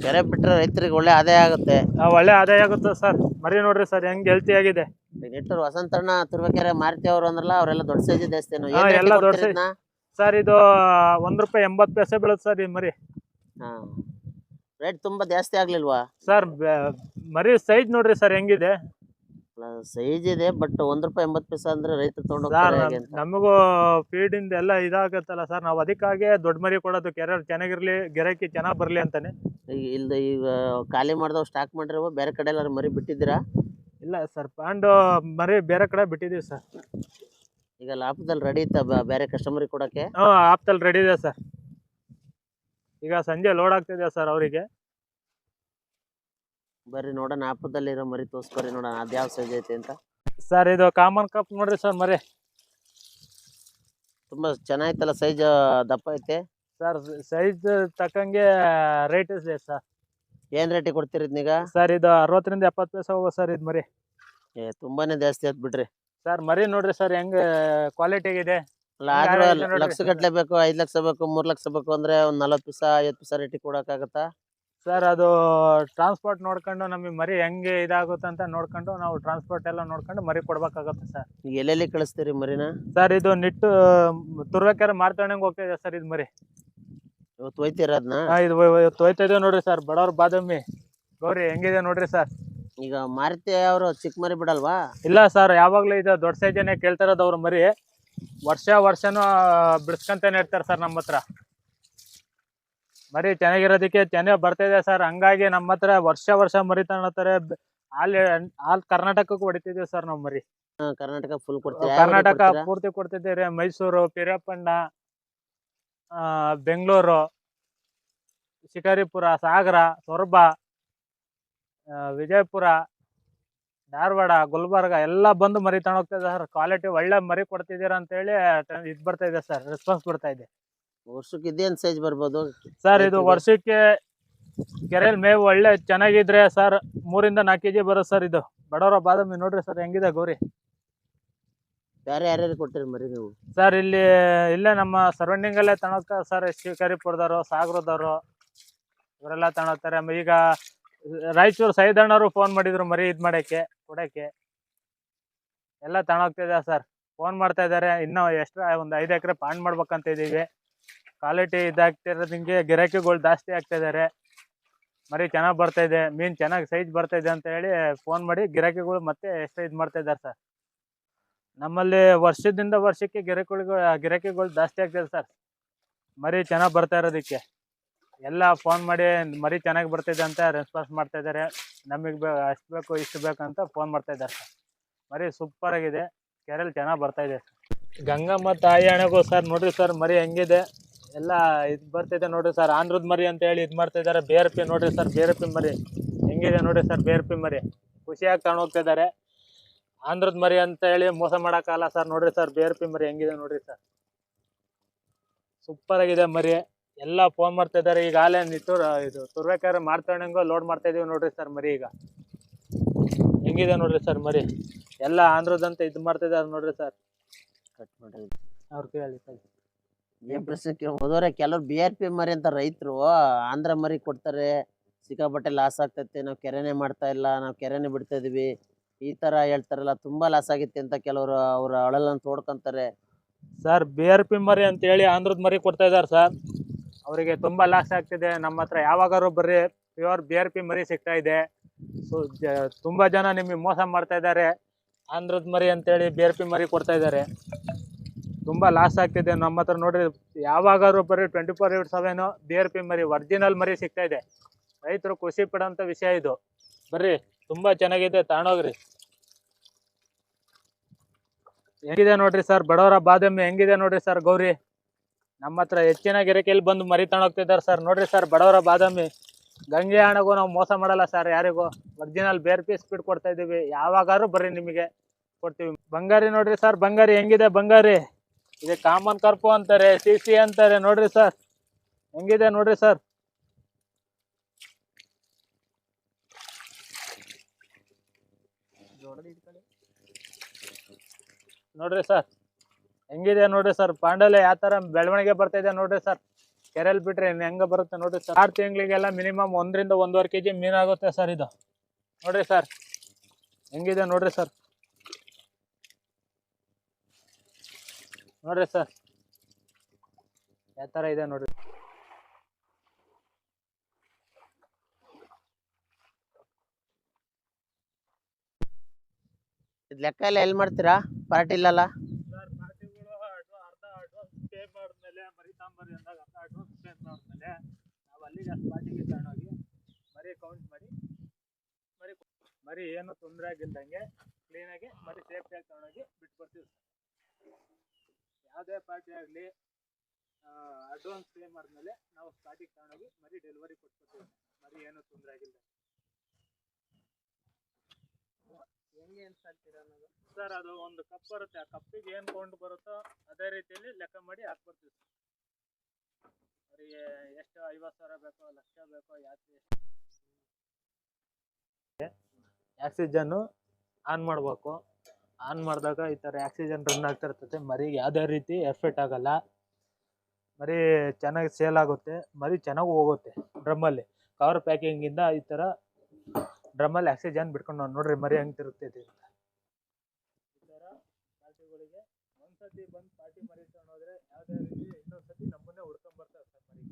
ಕೆರೆ ಬಿಟ್ರೆ ರೈತರಿಗೆ ಒಳ್ಳೆ ಆದಾಯ ಆಗುತ್ತೆ. ಒಳ್ಳೆ ಆದಾಯ ಆಗುತ್ತೆ ಸರ್. ಮರಿ ನೋಡ್ರಿ ಸರ್ ಹೆಂಗ್ ಹೆಲ್ತಿ ಆಗಿದೆ. ನಿಟ್ಟೂರು ವಸಂತಣ್ಣ ತುರ್ಬೇಕೆರೆ ಮಾರುತಿ ಅವರು ಅಂದ್ರಲ್ಲ, ಅವರೆಲ್ಲ ದೊಡ್ಡ ಸೈಜ್ ಜಾಸ್ತಿ ಎಲ್ಲ ದೊಡ್ಡ ಸೈಜ್ ಸರ್. ಇದು ₹1.80 ಬೀಳುತ್ತೆ ಸರ್ ಈ ಮರಿ. ರೇಟ್ ತುಂಬಾ ಜಾಸ್ತಿ ಆಗ್ಲಿಲ್ವಾ ಸರ್? ಮರಿ ಸೈಜ್ ನೋಡ್ರಿ ಸರ್ ಹೆಂಗಿದೆ. ಸೈಜ್ ಇದೆ, ಬಟ್ ₹1.80 ಅಂದ್ರೆ ರೈತರು ತಗೊಂಡು ನಮಗೂ ಫೀಡ್ ಇಂದ ಎಲ್ಲ ಇದಾಗತ್ತಲ್ಲ ಸರ್. ನಾವು ಅದಕ್ಕಾಗಿ ದೊಡ್ಡ ಮರಿ ಕೊಡೋದು, ಕೆರೆ ಚೆನ್ನಾಗಿರ್ಲಿ, ಗಿರಾಕಿ ಚೆನ್ನಾಗ್ ಬರ್ಲಿ ಅಂತಾನೆ. ಈಗ ಖಾಲಿ ಮಾಡ್ದವ್ ಸ್ಟಾಕ್ ಮಾಡಿರೋ ಬೇರೆ ಕಡೆ ಎಲ್ಲ ಮರಿ ಬಿಟ್ಟಿದ್ದೀರಾ? ಇಲ್ಲ ಸರ್, ಪಾಂಡು ಮರಿ ಬೇರೆ ಕಡೆ ಬಿಟ್ಟಿದೀವಿ ಸರ್. ಈಗ ಲಾಭದಲ್ಲಿ ರೆಡಿ ಇತ್ತ ಬೇರೆ ಕಸ್ಟಮರ್ ಕೊಡಕ್ಕೆ? ಆಪ್ದಲ್ಲಿ ರೆಡಿ ಇದೆ ಸರ್. ಈಗ ಸಂಜೆ ಲೋಡ್ ಆಗ್ತಿದೆ ಸರ್ ಅವರಿಗೆ. ಬರ್ರಿ ನೋಡೋಣ, ಆಪದಲ್ಲಿರೋ ಮರಿ ತೋರ್ಸ್ಕೊರಿ ನೋಡೋಣ ಅದ್ಯಾವ ಸೈಜ್ ಐತೆ ಅಂತ. ಸರ್ ಇದು ಕಾಮನ್ ಕಪ್ ನೋಡ್ರಿ ಸರ್ ಮರಿ. ತುಂಬಾ ಚೆನ್ನಾಗಿತ್ತಲ್ಲ ಸೈಜ್, ದಪ್ಪ ಐತೆ. ಸರ್ ಸೈಜ್ ತಕ್ಕಂಗೆ ರೇಟ್ ಇದೆ ಸರ್. ಏನ್ ರೇಟಿಗೆ ಕೊಡ್ತೀರಿ ಇದನ್ನೀಗ? ಸರ್ ಇದು 60 ರಿಂದ 70 ಪೈಸೆ ಹೋಗೋ ಸರ್ ಇದು ಮರಿ. ತುಂಬಾನೇ ಜಾಸ್ತಿ ಆಯ್ತು ಬಿಡ್ರಿ. ಸರ್ ಮರಿ ನೋಡ್ರಿ ಸರ್ ಹೆಂಗ್ ಕ್ವಾಲಿಟಿ ಇದೆ. ಅಲ್ಲ ಆದ್ರೂ ಲಕ್ಷ ಗಟ್ಲೆ ಬೇಕು, 5 ಲಕ್ಷ ಬೇಕು, 3 ಲಕ್ಷ ಬೇಕು ಅಂದ್ರೆ ಒಂದ್ 40 ಪೈಸ 50 ಪೈಸ ರೇಟಿಗೆ ಕೊಡಕ್ಕಾಗತ್ತಾ? ಸರ್ ಅದು ಟ್ರಾನ್ಸ್ಪೋರ್ಟ್ ನೋಡ್ಕೊಂಡು ನಮಗೆ ಮರಿ ಹೆಂಗೆ ಇದಾಗುತ್ತೆ ಅಂತ ನೋಡ್ಕೊಂಡು ನಾವು ಟ್ರಾನ್ಸ್ಪೋರ್ಟ್ ಎಲ್ಲ ನೋಡ್ಕೊಂಡು ಮರಿ ಕೊಡ್ಬೇಕಾಗುತ್ತೆ ಸರ್. ಈಗ ಎಲ್ಲೆಲ್ಲಿ ಕಳಿಸ್ತೀರಿ ಮರಿನ? ಸರ್ ಇದು ನಿಟ್ಟು ತುರುವೇಕೆರೆ ಮಾರ್ತಣ್ಣಂಗೆ ಹೋಗ್ತಿದೆ ಸರ್ ಇದು ಮರಿ. ಇವತ್ತು ಹೋಯ್ತೀರಾ ಅದನ್ನ? ಇದು ಇವತ್ತು ಹೋಯ್ತಾ ಇದೀವಿ ನೋಡ್ರಿ ಸರ್. ಬಡವ್ರ ಬಾದಾಮಿ ಗೌರಿ ಹೆಂಗಿದೆ ನೋಡ್ರಿ ಸರ್. ಈಗ ಮಾರುತಿ ಅವರು ಚಿಕ್ಕ ಮರಿ ಬಿಡಲ್ವಾ? ಇಲ್ಲ ಸರ್, ಯಾವಾಗ್ಲೂ ಇದು ದೊಡ್ಡ ಸೈಜನೇ ಕೇಳ್ತಾರದು ಅವ್ರ ಮರಿ. ವರ್ಷನೂ ಬಿಡಿಸ್ಕೊಂತಾನೆ ಇರ್ತಾರೆ ಸರ್ ನಮ್ಮ ಹತ್ರ. ಮರಿ ಚೆನ್ನಾಗಿರೋದಕ್ಕೆ ಚೆನ್ನಾಗಿ ಬರ್ತಾ ಇದೆ ಸರ್. ಹಂಗಾಗಿ ನಮ್ಮ ಹತ್ರ ವರ್ಷ ಮರಿ ತಗೊಳ್ತಾರೆ. ಆಲ್ ಕರ್ನಾಟಕಕ್ಕೂ ಹೊಡಿತಿದ್ದೀವಿ ಸರ್ ನಾವು ಮರಿ. ಕರ್ನಾಟಕ ಫುಲ್ ಕೊಡ್ತೀವಿ? ಕರ್ನಾಟಕ ಪೂರ್ತಿ ಕೊಡ್ತಿದ್ದೀರಿ. ಮೈಸೂರು, ಪಿರಿಯಪ್ಪಣ್ಣ, ಬೆಂಗಳೂರು, ಶಿಕಾರಿಪುರ, ಸಾಗರ, ಸೊರಬ, ವಿಜಯಪುರ, ಧಾರವಾಡ, ಗುಲ್ಬರ್ಗ ಎಲ್ಲ ಬಂದು ಮರಿ ತಗೊಂಡೋಗ್ತಾ ಇದೆ ಸರ್. ಕ್ವಾಲಿಟಿ ಒಳ್ಳೆ ಮರಿ ಕೊಡ್ತಿದ್ದೀರಾ ಅಂತ ಹೇಳಿ ಇದು ಬರ್ತಾ ಇದೆ ಸರ್, ರೆಸ್ಪಾನ್ಸ್ ಬರ್ತಾ ಇದೆ. ವರ್ಷಕ್ಕೆ ಇದೇನ್ ಸೈಜ್ ಬರ್ಬೋದು ಸರ್? ಇದು ವರ್ಷಕ್ಕೆ ಕೆರೆಯಲ್ಲಿ ಮೇವು ಒಳ್ಳೆ ಚೆನ್ನಾಗಿದ್ರೆ ಸರ್ 3 ರಿಂದ 4 kg ಬರುತ್ತೆ ಸರ್. ಇದು ಬಡವರ ಬಾದಾಮಿ ನೋಡ್ರಿ ಸರ್ ಹೆಂಗಿದೆ ಗೌರಿ. ಬೇರೆ ಯಾರ್ಯಾರು ಕೊಟ್ಟಿರಿ ಮರಿ ನೀವು? ಸರ್ ಇಲ್ಲೇ ನಮ್ಮ ಸರೌಂಡಿಂಗ್ ಅಲ್ಲೇ ತಗೊಳ್ತಾರೆ ಸರ್. ಶಿಕಾರಿಪುರದವರು, ಸಾಗರದವರು ಇವರೆಲ್ಲ ತಗೊಳ್ತಾರೆ. ಈಗ ರಾಯಚೂರು ಸೈದಣ್ಣವರು ಫೋನ್ ಮಾಡಿದ್ರು ಮರಿ ಕೊಡಕ್ಕೆ ಎಲ್ಲ ತಗೊಳ್ತಿದೆ ಸರ್. ಫೋನ್ ಮಾಡ್ತಾ ಇದ್ದಾರೆ. ಇನ್ನೂ ಎಕ್ಸ್ಟ್ರಾ ಒಂದು 5 ಎಕರೆ ಪಾಂಡ್ ಮಾಡ್ಬೇಕಂತ ಇದೀವಿ. ಕ್ವಾಲಿಟಿ ಇದಾಗ್ತಿರೋದಂಗೆ ಗಿರಾಕಿಗಳು ಜಾಸ್ತಿ ಆಗ್ತಾ ಇದಾರೆ. ಮರಿ ಚೆನ್ನಾಗಿ ಬರ್ತಾ ಇದೆ, ಮೀನ್ ಚೆನ್ನಾಗಿ ಸೈಜ್ ಬರ್ತಾ ಇದೆ ಅಂತ ಹೇಳಿ ಫೋನ್ ಮಾಡಿ ಗಿರಾಕಿಗಳು ಮತ್ತೆ ಎಕ್ಸ್ಟ್ರಾ ಇದು ಮಾಡ್ತಾ ಇದ್ದಾರೆ ಸರ್. ನಮ್ಮಲ್ಲಿ ವರ್ಷದಿಂದ ವರ್ಷಕ್ಕೆ ಗಿರಾಕಿಗಳು ಜಾಸ್ತಿ ಆಗ್ತದೆ ಸರ್. ಮರಿ ಚೆನ್ನಾಗಿ ಬರ್ತಾ ಇರೋದಕ್ಕೆ ಎಲ್ಲ ಫೋನ್ ಮಾಡಿ ಮರಿ ಚೆನ್ನಾಗಿ ಬರ್ತಿದೆ ಅಂತ ರೆಸ್ಪಾನ್ಸ್ ಮಾಡ್ತಾ ಇದ್ದಾರೆ. ನಮಗೆ ಅಷ್ಟು ಬೇಕು ಇಷ್ಟು ಬೇಕು ಅಂತ ಫೋನ್ ಮಾಡ್ತಾ ಇದ್ದಾರೆ ಸರ್. ಮರಿ ಸೂಪರ್ ಆಗಿದೆ, ಕೆರೆಯಲ್ಲಿ ಚೆನ್ನಾಗಿ ಬರ್ತಾ ಇದೆ ಸರ್. ಗಂಗಮ್ಮ ತಾಯಿ ಹಣೆಗೂ ಸರ್ ನೋಡ್ರಿ ಸರ್ ಮರಿ ಹೆಂಗಿದೆ ಎಲ್ಲ ಇದು ಬರ್ತಿದೆ ನೋಡ್ರಿ ಸರ್. ಆಂಧ್ರದ ಮರಿ ಅಂತ ಹೇಳಿ ಇದು ಮಾಡ್ತಾ ಇದ್ದಾರೆ. ಬೇರ್ಪಿ ನೋಡ್ರಿ ಸರ್, ಬೇರ್ಪಿ ಮರಿ ಹೆಂಗಿದೆ ನೋಡ್ರಿ ಸರ್. ಬೇರ್ಪಿ ಮರಿ ಖುಷಿಯಾಗಿ ತಗೊಂಡು ಹೋಗ್ತಾ ಇದ್ದಾರೆ. ಆಂಧ್ರದ ಮರಿ ಅಂತ ಹೇಳಿ ಮೋಸ ಮಾಡೋಕ್ಕಲ್ಲ ಸರ್. ನೋಡ್ರಿ ಸರ್ ಬೇರ್ಪಿ ಮರಿ ಹೆಂಗಿದೆ ನೋಡ್ರಿ ಸರ್, ಸೂಪರ್ ಆಗಿದೆ ಮರಿ. ಎಲ್ಲ ಫೋನ್ ಮಾಡ್ತಾ ಇದ್ದಾರೆ. ಈಗಾಗಲೇ ಇದು ತುರುವೇಕೆರೆ ಮಾರ್ತಣ್ಣಂಗೂ ಲೋಡ್ ಮಾಡ್ತಾ ಇದೀವಿ ನೋಡ್ರಿ ಸರ್ ಮರಿ. ಈಗ ಹೆಂಗಿದೆ ನೋಡ್ರಿ ಸರ್ ಮರಿ. ಎಲ್ಲ ಆಂಧ್ರದಂತ ಇದು ಮಾಡ್ತಾ ಇದ್ದಾರೆ ನೋಡ್ರಿ ಸರ್. ಕಟ್ ಮಾಡ್ರಿ ಅವ್ರು ಕೇಳಿ ಸರ್. ಏನ್ ಪ್ರಶ್ನೆ ಹೋದವ್ರೆ? ಕೆಲವ್ರು BRP ಮರಿ ಅಂತ ರೈತರು ಆಂಧ್ರ ಮರಿ ಕೊಡ್ತಾರೆ, ಸಿಕ್ಕಾಪಟ್ಟೆ ಲಾಸ್ ಆಗ್ತೈತೆ, ನಾವು ಕೆರೆನೆ ಮಾಡ್ತಾ ಇಲ್ಲ, ನಾವು ಕೆರೆನೆ ಬಿಡ್ತಾ ಇದೀವಿ, ಈ ತರ ಹೇಳ್ತಾರಲ್ಲ. ತುಂಬಾ ಲಾಸ್ ಆಗಿತ್ತೆ ಅಂತ ಕೆಲವರು ಅವ್ರ ಅಳಲನ್ನು ತೋಡ್ಕೊಂತಾರೆ ಸರ್. BRP ಮರಿ ಅಂತ ಹೇಳಿ ಆಂಧ್ರದ ಮರಿ ಕೊಡ್ತಾ ಇದ್ದಾರೆ ಸರ್. ಅವರಿಗೆ ತುಂಬಾ ಲಾಸ್ ಆಗ್ತಿದೆ. ನಮ್ಮ ಹತ್ರ ಯಾವಾಗಾರು ಬರ್ರಿ ಪ್ಯೂರ್ BRP ಮರಿ ಸಿಗ್ತಾ ಇದೆ. ತುಂಬಾ ಜನ ನಿಮಗೆ ಮೋಸ ಮಾಡ್ತಾ ಇದ್ದಾರೆ. ಆಂಧ್ರದ ಮರಿ ಅಂತೇಳಿ BRP ಮರಿ ಕೊಡ್ತಾ ಇದ್ದಾರೆ. ತುಂಬಾ ಲಾಸ್ ಆಗ್ತಿದೆ. ನಮ್ಮ ಹತ್ರ ನೋಡ್ರಿ ಯಾವಾಗಾರು ಬರ್ರಿ 24/7 BRP ಮರಿ ಒರಿಜಿನಲ್ ಮರಿ ಸಿಗ್ತಾ ಇದೆ. ರೈತರು ಖುಷಿ ಪಡೋಂಥ ವಿಷಯ ಇದು. ಬರ್ರಿ, ತುಂಬಾ ಚೆನ್ನಾಗಿದೆ, ತಗೊಂಡೋಗ್ರಿ. ಹೆಂಗಿದೆ ನೋಡ್ರಿ ಸರ್ ಬಡವರ ಬಾದಾಮಿ ಹೆಂಗಿದೆ ನೋಡ್ರಿ ಸರ್ ಗೌರಿ. ನಮ್ಮ ಹತ್ರ ಹೆಚ್ಚಿನ ಗಿರಾಕಿಯಲ್ಲಿ ಬಂದು ಮರಿ ತಗೊಂಡೋಗ್ತಿದ್ದಾರೆ ಸರ್. ನೋಡ್ರಿ ಸರ್ ಬಡವರ ಬಾದಾಮಿ. ಗಂಗೆ ಹಣಗೂ ನಾವು ಮೋಸ ಮಾಡಲ್ಲ ಸರ್ ಯಾರಿಗೂ. ಒರಿಜಿನಲ್ BRP ಸ್ಪೀಡ್ ಕೊಡ್ತಾ ಇದೀವಿ. ಯಾವಾಗಾರು ಬರ್ರಿ ನಿಮಗೆ ಕೊಡ್ತೀವಿ. ಬಂಗಾರಿ ನೋಡ್ರಿ ಸರ್, ಬಂಗಾರಿ ಹೆಂಗಿದೆ ಬಂಗಾರಿ. ಇದು ಕಾಮನ್ ಕರ್ಪು ಅಂತಾರೆ, CC ಅಂತಾರೆ. ನೋಡ್ರಿ ಸರ್ ಹೆಂಗಿದೆ ನೋಡ್ರಿ ಸರ್. ನೋಡ್ರಿ ಸರ್ ಹೆಂಗಿದೆ ನೋಡ್ರಿ ಸರ್. ಪಾಂಡಲೆ ಯಾವ ತರ ಬೆಳವಣಿಗೆ ಬರ್ತಾ ಇದೆ ನೋಡ್ರಿ ಸರ್. ಕೆರೆಯಲ್ಲಿ ಬಿಟ್ರೆ ಹೆಂಗ ಬರುತ್ತೆ ನೋಡ್ರಿ ಸರ್. 6 ತಿಂಗಳಿಗೆಲ್ಲ ಮಿನಿಮಮ್ 1 ರಿಂದ 1.5 kg ಮೀನಾಗುತ್ತೆ ಸರ್. ಇದು ನೋಡ್ರಿ ಸರ್ ಹೆಂಗಿದೆ ನೋಡ್ರಿ ಸರ್. ನೋಡ್ರಿ ಸರ್ ಯಾವ ತರ ಇದೆ ನೋಡ್ರಿ. ಲೆಕ್ಕ ಎಲ್ಲ ಎಲ್ಲಿ ಮಾಡ್ತೀರಾ? ಪಾರ್ಟಿ ಇಲ್ಲಲ್ಲ? ಸರ್ ಪಾರ್ಟಿಗಳು ಅರ್ಧ ಅಡ್ವಾನ್ಸ್ ಪೇ ಮಾಡಿದ್ಮೇಲೆ ಮರಿ ತಾಂಬರಿ ಅಂದಾಗ ಅರ್ಧ ಅಡ್ವಾನ್ಸ್ ಪೇ ಮಾಡಿದ್ಮೇಲೆ ನಾವು ಅಲ್ಲಿಗೆ ಪಾರ್ಟಿಗೆ ತಗೊಂಡೋಗಿ ಮರಿ ಕೌಂಟ್ ಮಾಡಿ ಮರಿ ಏನು ತೊಂದರೆ ಆಗಿಲ್ದಂಗೆ ಕ್ಲೀನಾಗಿ ಮರಿ ಸೇಫ್ಟಿಯಾಗಿ ತಗೊಂಡೋಗಿ ಬಿಟ್ಕೊಡ್ತೀವಿ ಸರ್. ಯಾವುದೇ ಪಾರ್ಟಿ ಆಗಲಿ ಅಡ್ವಾನ್ಸ್ ಪೇ ಮಾಡಿದ್ಮೇಲೆ ನಾವು ಸ್ಪಾಟಿಗೆ ತಗೊಂಡೋಗಿ ಮರಿ ಡೆಲಿವರಿ ಕೊಟ್ಕೊಡ್ತೀವಿ. ಮರಿ ಏನು ತೊಂದರೆ ಆಗಿಲ್ಲ. ಸರ್ ಅದು ಒಂದು ಕಪ್ ಬರುತ್ತೆ, ಆ ಕಪ್ಪಿಗೆ ಏನ್ ಕೌಂಟ್ ಬರುತ್ತೋ ಅದೇ ರೀತಿಯಲ್ಲಿ ಲೆಕ್ಕ ಮಾಡಿ ಹಾಕ್ಬರ್ತೀವಿ ಸರ್. ಅವರಿಗೆ ಎಷ್ಟು 50,000 ಬೇಕೋ, ಲಕ್ಷ ಬೇಕೋ, ಯಾತ್ರೆ ಆಕ್ಸಿಜನ್ ಆನ್ ಮಾಡ್ಬೇಕು. ಆನ್ ಮಾಡಿದಾಗ ಈ ತರ ಆಕ್ಸಿಜನ್ ರನ್ ಆಗ್ತಾ ಇರ್ತದೆ. ಮರಿಗೆ ಯಾವುದೇ ರೀತಿ ಎಫೆಕ್ಟ್ ಆಗಲ್ಲ, ಮರಿ ಚೆನ್ನಾಗಿ ಸೇಲ್ ಆಗುತ್ತೆ, ಮರಿ ಚೆನ್ನಾಗಿ ಹೋಗುತ್ತೆ. ಡ್ರಮ್ಮಲ್ಲಿ ಕವರ್ ಪ್ಯಾಕಿಂಗ್ ಇಂದ ಈ ತರ ಡ್ರಮ್ಮಲ್ಲಿ ಆಕ್ಸಿಜನ್ ಬಿಟ್ಕೊಂಡು ನೋಡ್ರಿ ಮರಿ ಹೆಂಗ್ ತಿರುಗ್ತೈತಿ ಅಂತ. ಈ ತರ ಪಾರ್ಟಿಗಳಿಗೆ ಒಂದ್ಸತಿ ಬಂದು ಪಾರ್ಟಿ ಮರಿ ತಗೊಂಡೋದ್ರೆ ಯಾವುದೇ ರೀತಿ ಇನ್ನೊಂದ್ಸತಿ ನಮ್ಮನ್ನೇ ಹುಡ್ಕೊಂಡ್ ಬರ್ತಾರೆ ಸರ್ ಮರಿ.